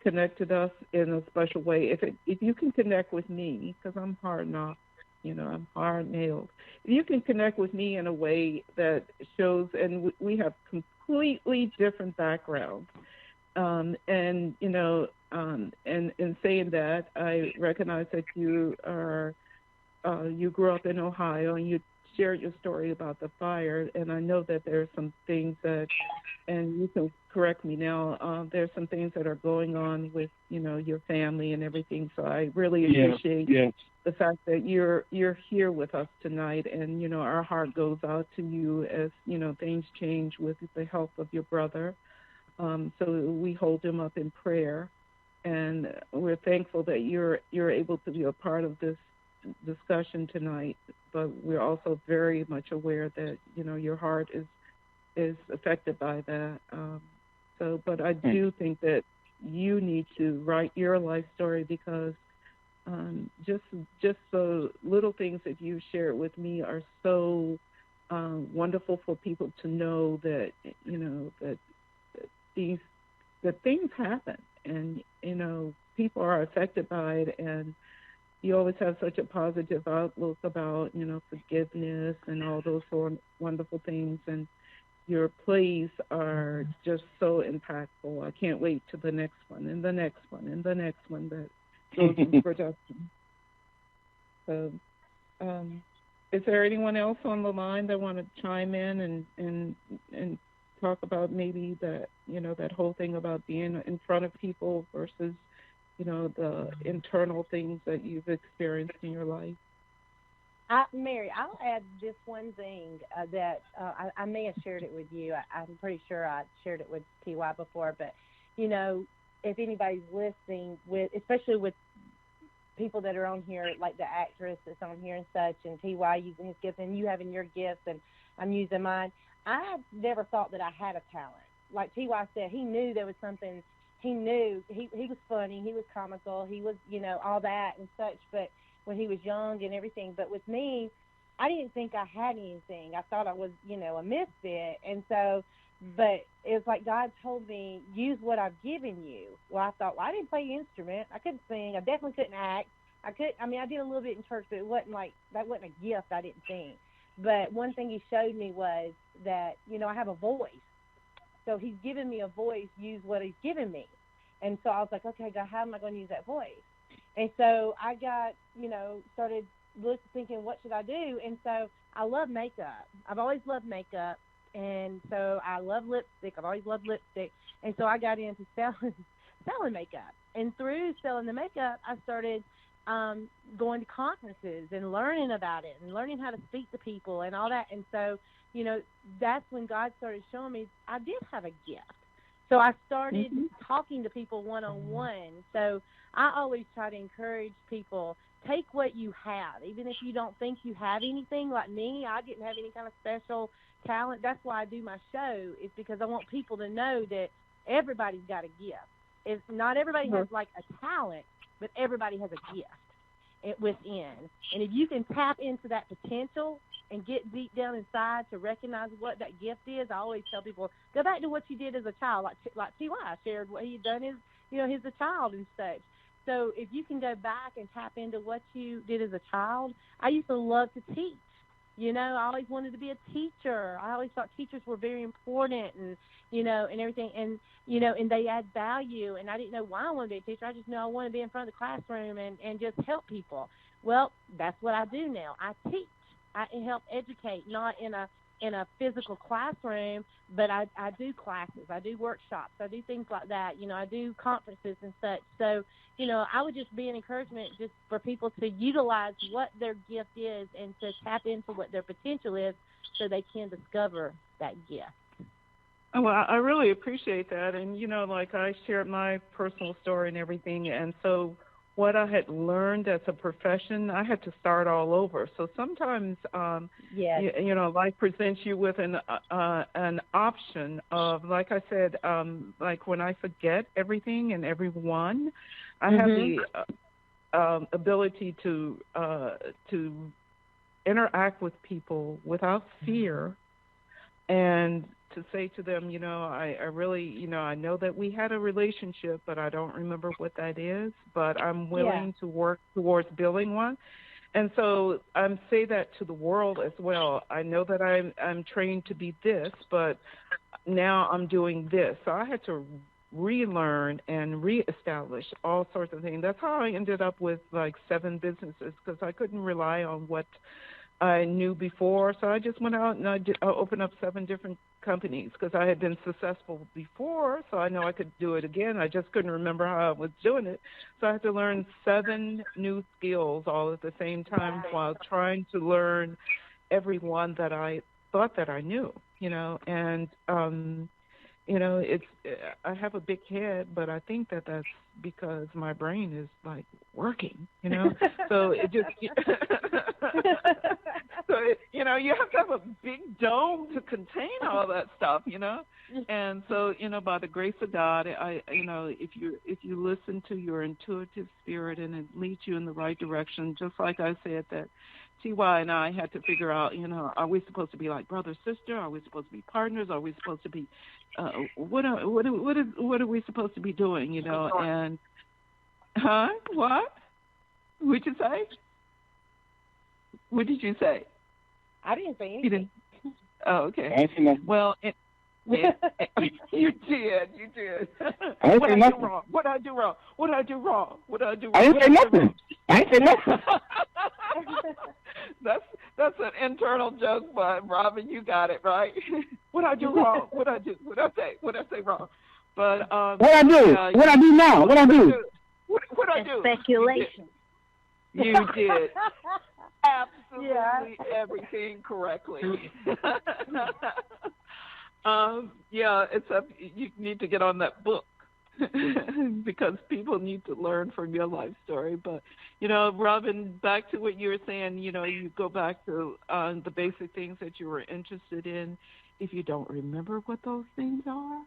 connected us in a special way. If you can connect with me, because I'm hard knocked, I'm hard nailed. If you can connect with me in a way that shows, and we have completely different backgrounds, and in saying that, I recognize that you grew up in Ohio and you shared your story about the fire, and I know that there are some things that, and you can correct me now, there's some things that are going on with, your family and everything, so I really appreciate the fact that you're here with us tonight, and, our heart goes out to you as, things change with the health of your brother. So we hold him up in prayer, and we're thankful that you're able to be a part of this discussion tonight. But we're also very much aware that your heart is affected by that. But I do think that you need to write your life story because just the little things that you shared with me are so wonderful for people to know that that things happen, and people are affected by it, and you always have such a positive outlook about forgiveness and all those wonderful things, and your plays are just so impactful. I can't wait to the next one and the next one and the next one that goes in production. So is there anyone else on the line that want to chime in and talk about maybe that that whole thing about being in front of people versus the internal things that you've experienced in your life? Mary, I'll add just one thing that I may have shared it with you. I'm pretty sure I shared it with T.Y. before, but if anybody's listening, especially with people that are on here, like the actress that's on here and such, and T.Y. using his gift, and you having your gifts, and I'm using mine. I never thought that I had a talent. Like T.Y. said, he knew there was something. He knew he was funny, he was comical, he was all that and such. But when he was young and everything, but with me, I didn't think I had anything. I thought I was a misfit, and so. But it was like God told me, use what I've given you. Well, I thought, I didn't play an instrument. I couldn't sing. I definitely couldn't act. I did a little bit in church, but it wasn't that wasn't a gift. I didn't sing. But one thing he showed me was that, I have a voice. So he's given me a voice, use what he's given me. And so I was like, okay, God, how am I going to use that voice? And so I got, started thinking, what should I do? And so I love makeup. I've always loved makeup. And so I love lipstick. I've always loved lipstick. And so I got into selling makeup. And through selling the makeup, I started going to conferences and learning about it and learning how to speak to people and all that. And so, that's when God started showing me I did have a gift. So I started talking to people one-on-one. So I always try to encourage people, take what you have. Even if you don't think you have anything, like me, I didn't have any kind of special talent. That's why I do my show, is because I want people to know that everybody's got a gift. If not everybody has like a talent, but everybody has a gift within. And if you can tap into that potential and get deep down inside to recognize what that gift is, I always tell people, go back to what you did as a child, like T.Y. shared what he had done as a child and such. So if you can go back and tap into what you did as a child, I used to love to teach. You know, I always wanted to be a teacher. I always thought teachers were very important, and and everything, and and they add value. And I didn't know why I wanted to be a teacher. I just know I wanted to be in front of the classroom and just help people. Well, that's what I do now. I teach. I help educate, not in a physical classroom, but I do classes, I do workshops, I do things like that. I do conferences and such. So, I would just be an encouragement just for people to utilize what their gift is and to tap into what their potential is so they can discover that gift. Oh, well, I really appreciate that. And, like I shared my personal story and everything. And so what I had learned as a profession, I had to start all over. So sometimes, life presents you with an option of, like I said, like when I forget everything and everyone, I have the ability to interact with people without fear, and to say to them, I really, I know that we had a relationship, but I don't remember what that is, but I'm willing to work towards building one. And so I'm say that to the world as well. I know that I'm trained to be this, but now I'm doing this. So I had to relearn and reestablish all sorts of things. That's how I ended up with like 7 businesses, because I couldn't rely on what I knew before. So I just went out and I opened up 7 different companies because I had been successful before, so I know I could do it again. I just couldn't remember how I was doing it. So I had to learn 7 new skills all at the same time while trying to learn every one that I thought that I knew, and it's I have a big head, but I think that that's because my brain is like working, so it just so you have to have a big dome to contain all that stuff, and so by the grace of God, I if you listen to your intuitive spirit and it leads you in the right direction, just like I said that T.Y. and I had to figure out, are we supposed to be like brother, sister? Are we supposed to be partners? Are we supposed to be, what are we supposed to be doing, and, what? What'd you say? What did you say? I didn't say anything. Oh, okay. I ain't seen nothing. Well, you did. I ain't say nothing. What I do wrong? I didn't say nothing. I ain't say nothing. That's an internal joke, but Robin, you got it right. What I do wrong? What I say wrong? But what I do? What I do now? What I do? What I do? Speculation. You did absolutely everything correctly. Except you need to get on that book because people need to learn from your life story. But, Robin, back to what you were saying, you go back to the basic things that you were interested in. If you don't remember what those things are,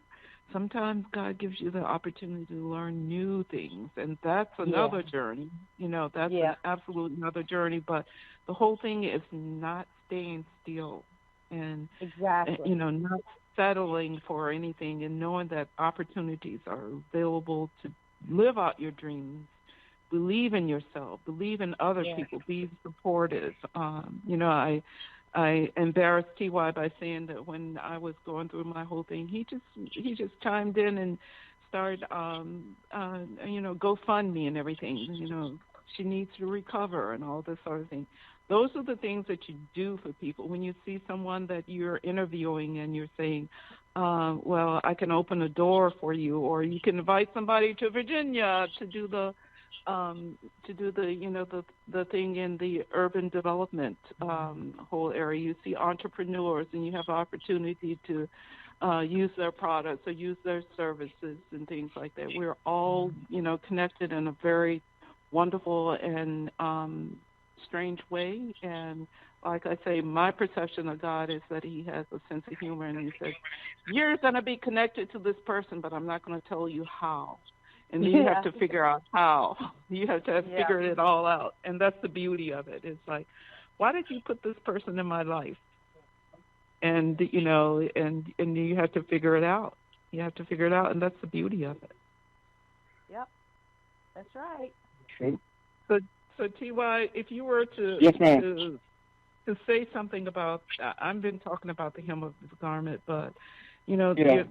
sometimes God gives you the opportunity to learn new things, and that's another journey. That's an absolute another journey. But the whole thing is not staying still and, not settling for anything, and knowing that opportunities are available to live out your dreams. Believe in yourself. Believe in other people. Be supportive. I embarrassed T.Y. by saying that when I was going through my whole thing, he just chimed in and started, GoFundMe and everything. She needs to recover and all this sort of thing. Those are the things that you do for people. When you see someone that you're interviewing and you're saying, well, I can open a door for you, or you can invite somebody to Virginia to do the thing in the urban development whole area. You see entrepreneurs and you have opportunity to use their products or use their services and things like that. We're all, connected in a very wonderful and strange way. And like I say, my perception of God is that he has a sense of humor, and he says, you're going to be connected to this person, but I'm not going to tell you how. And you have to figure out how. You have to figure it all out. And that's the beauty of it. It's like, why did you put this person in my life? And, and you have to figure it out. You have to figure it out, and that's the beauty of it. Yep. That's right. True. So T.Y., if you were to, yes, ma'am. to say something about. I've been talking about the hem of his garment, but you know, Yeah.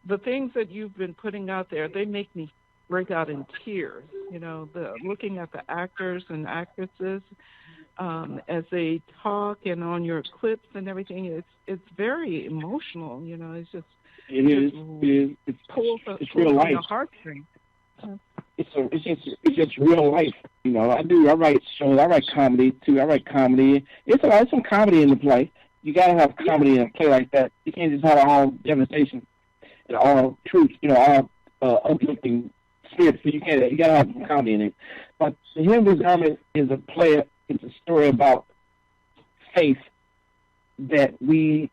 the things that you've been putting out there, they make me break out in tears. You know, looking at the actors and actresses as they talk and on your clips and everything, it's very emotional. You know, it's just It is. It is. It's real on life. the heartstrings. It's just real life. You know, I write shows. I write comedy too. I write comedy. It's some comedy in the play. You gotta have comedy in a play like that. You can't just have all devastation and all truth. You know, all uplifting spirits. So you gotta have some comedy in it. But The Hem of His Garment is a play. It's a story about faith that we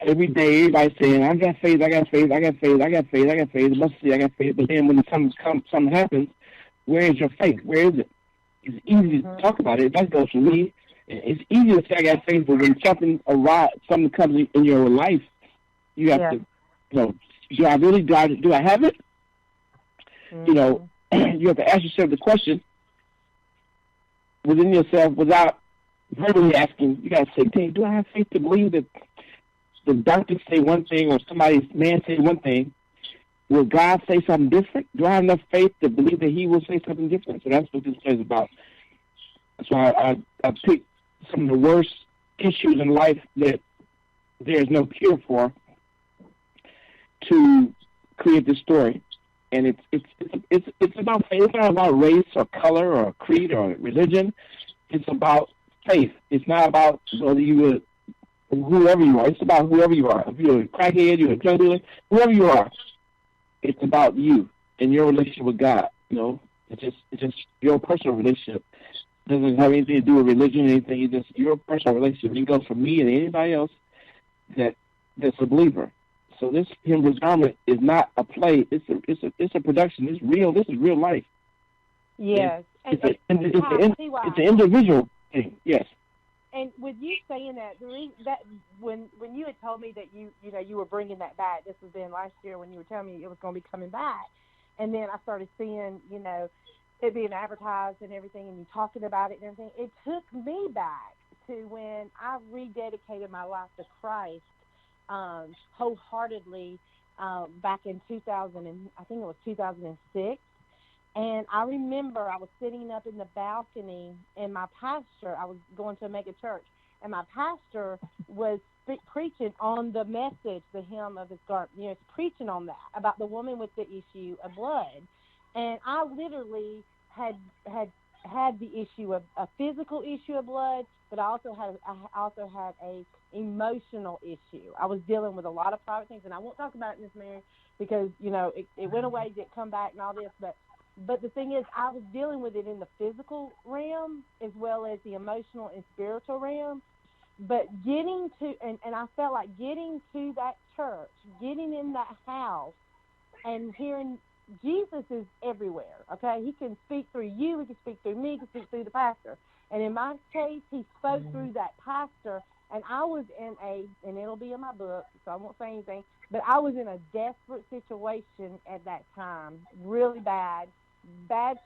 every day everybody's saying, I got faith, I got faith, I got faith, I got faith, I got faith, must see I got faith, but then when something happens, where is your faith? Where is it? It's easy to talk about it. That goes for me. It's easy to say I got faith, but when something comes in your life, you have to, you know, do I have it? You know, you have to ask yourself the question within yourself without verbally asking. You got to say, hey, do I have faith to believe that the doctors say one thing or man say one thing? Will God say something different? Do I have enough faith to believe that he will say something different? So that's what this play is about. That's why I picked some of the worst issues in life that there's no cure for to create this story. And it's about faith. It's not about race or color or creed or religion. It's about faith. It's not about whether you would whoever you are. It's about whoever you are. If you're a crackhead, you're a drug dealer, whoever you are. It's about you and your relationship with God. You know, it's just your personal relationship. It doesn't have anything to do with religion or anything. It's just your personal relationship. It goes from me and anybody else that's a believer. So this Hem of His Garment is not a play. It's a production. It's real. This is real life. Yes. It's an individual thing. Yes. And with you saying that, when you had told me that you were bringing that back, this was then last year when you were telling me it was going to be coming back, and then I started seeing it being advertised and everything, and you talking about it and everything. It took me back to when I rededicated my life to Christ wholeheartedly back in 2000, and I think it was 2006. And I remember I was sitting up in the balcony, and my pastor, I was going to a mega church, and my pastor was preaching on the message, the Hem of His Garment, preaching on that, about the woman with the issue of blood. And I literally had the issue of a physical issue of blood, but I also had a emotional issue. I was dealing with a lot of private things, and I won't talk about it in this marriage because, it went away, didn't come back and all this, but the thing is, I was dealing with it in the physical realm as well as the emotional and spiritual realm. But getting to, and I felt like getting to that church, getting in that house, and hearing Jesus is everywhere, okay? He can speak through you, he can speak through me, he can speak through the pastor. And in my case, he spoke through that pastor, and I was and it'll be in my book, so I won't say anything, but I was in a desperate situation at that time, really bad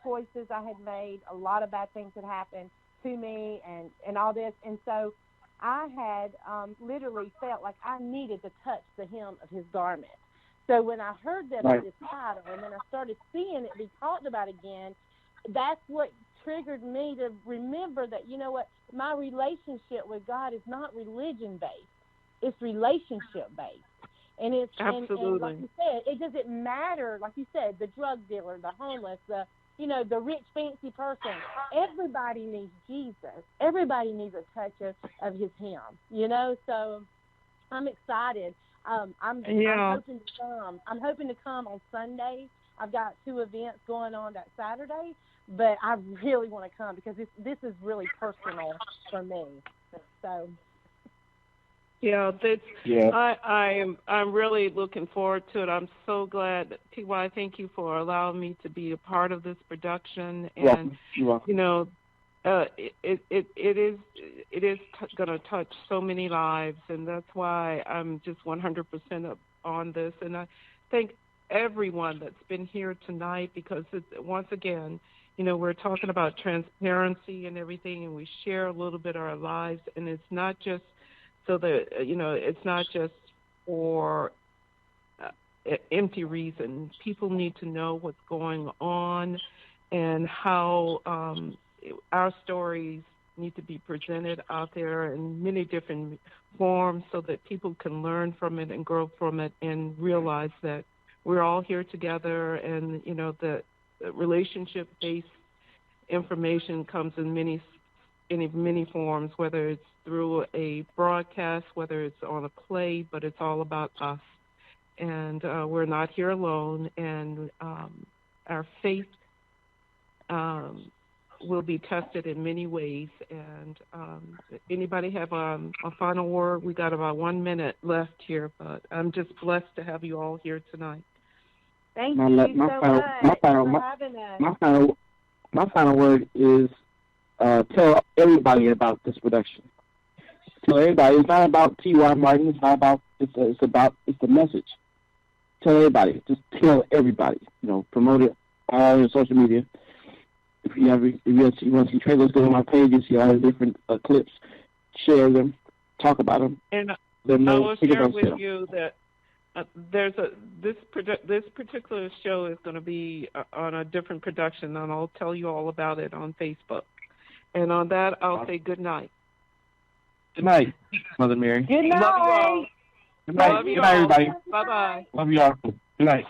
choices I had made, a lot of bad things had happened to me and all this. And so I had literally felt like I needed to touch the hem of his garment. So when I heard that on this title, and then I started seeing it be talked about again, that's what triggered me to remember that, my relationship with God is not religion-based. It's relationship-based. And it's Absolutely. And like you said, it doesn't matter, like you said, the drug dealer, the homeless, the rich, fancy person. Everybody needs Jesus. Everybody needs a touch of his hem, So I'm excited. I'm hoping to come. I'm hoping to come on Sunday. I've got 2 events going on that Saturday, but I really want to come because this is really personal for me. So. Yeah, I'm really looking forward to it. I'm so glad, T.Y. Thank you for allowing me to be a part of this production. And You're welcome. It is going to touch so many lives, and that's why I'm just 100% up on this. And I thank everyone that's been here tonight because once again, we're talking about transparency and everything, and we share a little bit of our lives, and it's not just so that, it's not just for empty reason. People need to know what's going on and how our stories need to be presented out there in many different forms so that people can learn from it and grow from it and realize that we're all here together, and, the relationship-based information comes in many forms, whether it's through a broadcast, whether it's on a play, but it's all about us. And we're not here alone, and our faith will be tested in many ways. And anybody have a final word? We got about 1 minute left here, but I'm just blessed to have you all here tonight. Thank you so much for having us. My final word is tell everybody about this production. Tell everybody. It's not about T.Y. Martin. It's not about. It's the message. Tell everybody. Just tell everybody. Promote it all on your social media. If you want to see trailers, go on my page and see all the different clips. Share them. Talk about them. And I will share with you that this particular show is going to be on a different production, and I'll tell you all about it on Facebook. And on that, I'll say good night. Good night, Mother Mary. Good night. Love you all. Good night. Good night, everybody. Bye-bye. Love you all. Good night.